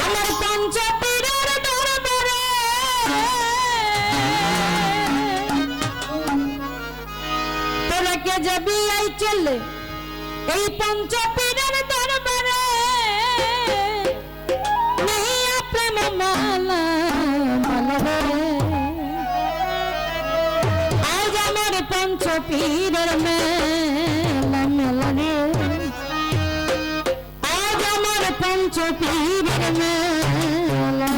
আমার পঞ্চপীরের দরবারে তোরা কে যাবি আই চলে এই পঞ্চপীরের দরবারে নিয়া প্রেম মালা মালা আজ আমার পঞ্চপীরের মেলা মেলা রে আজ আমার পঞ্চপীরের মেলা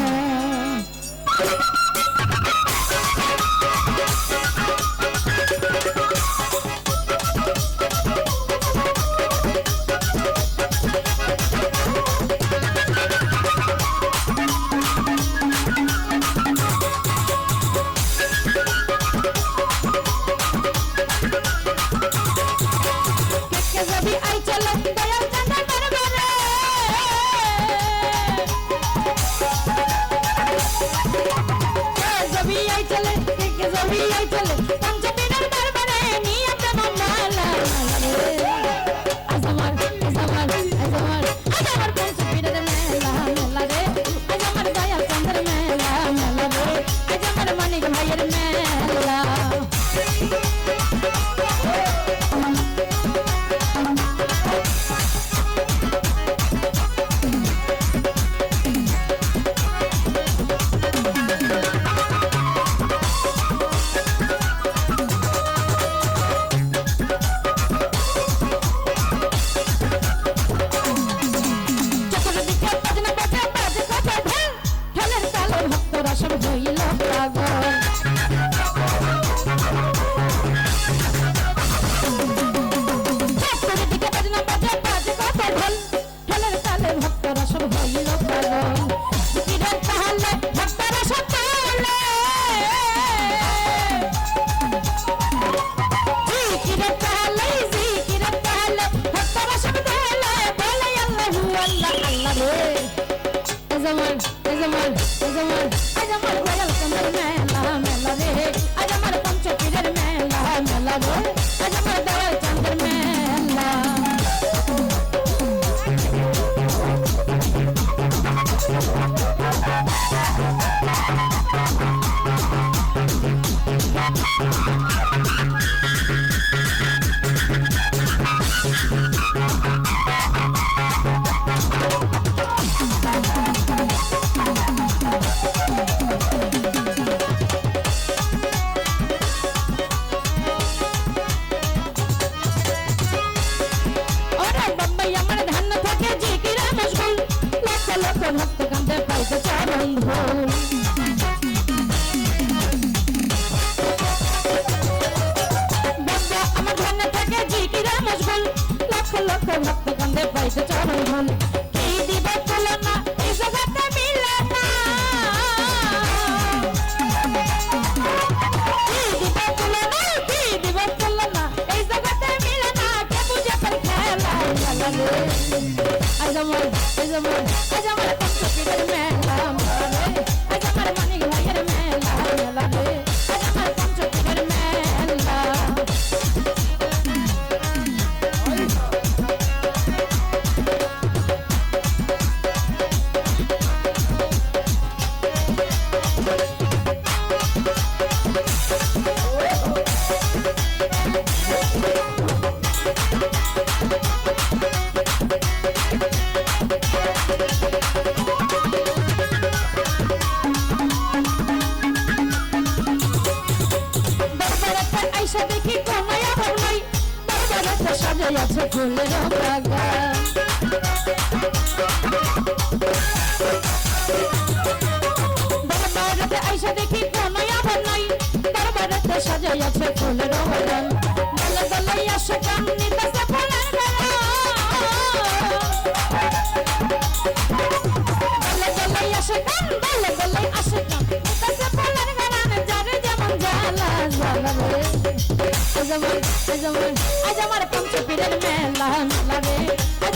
আজ আমার পঞ্চপীরের মেলা মেলা রে,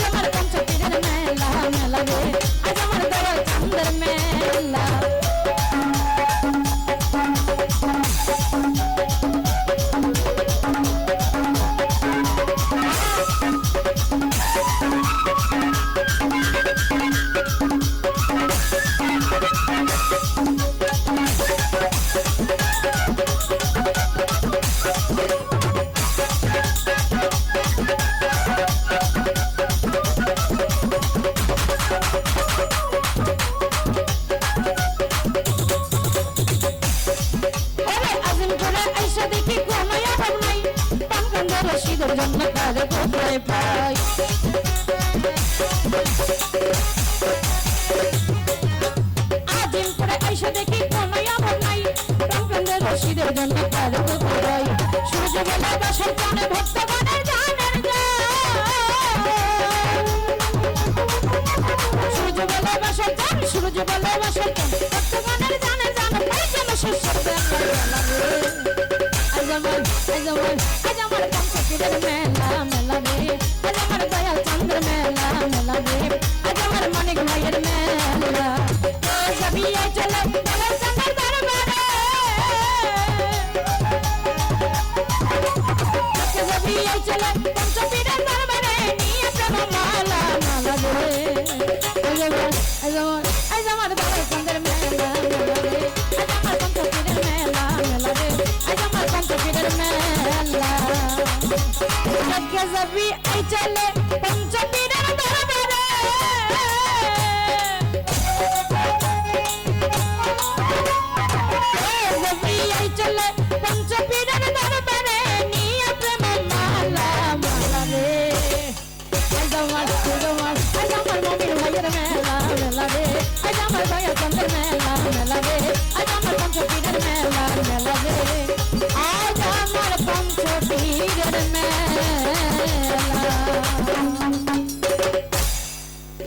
আজ আমার পঞ্চপীরের মেলা মেলা রে, আজ আমার দয়াল চাঁদের মেলা। আজিম করে আইসা দেখি কোনো আমার নাই প্রাণকেন্দ্রের রশিদের জন্য পারে তো করাই সূর্য বেলা বাসর জানে ভক্তগণের জানের সূর্য বেলা বাসর জান সূর্য বেলা বাসর জান ভক্তগণের জানে জানে পাই যেন সুস্বাদ আজ আমার পঞ্চপীরের মেলা মেলা রে আজ আমার দয়াল চন্দ্র মেলা মেলা রে আজ আমার মানিক ভাইয়ের মেলা সবই চলে দয়াল চন্দ্র দরবারে সবই চলে পঞ্চপীরের দরবারে নিয়ে প্রেম মালা মালা রে আজ আমার দয়াল চন্দ্র মেলা মেলা রে আজ আমার পঞ্চপীরের মেলা মেলা রে আজ আমার পঞ্চপীরের মেলা সবই চলে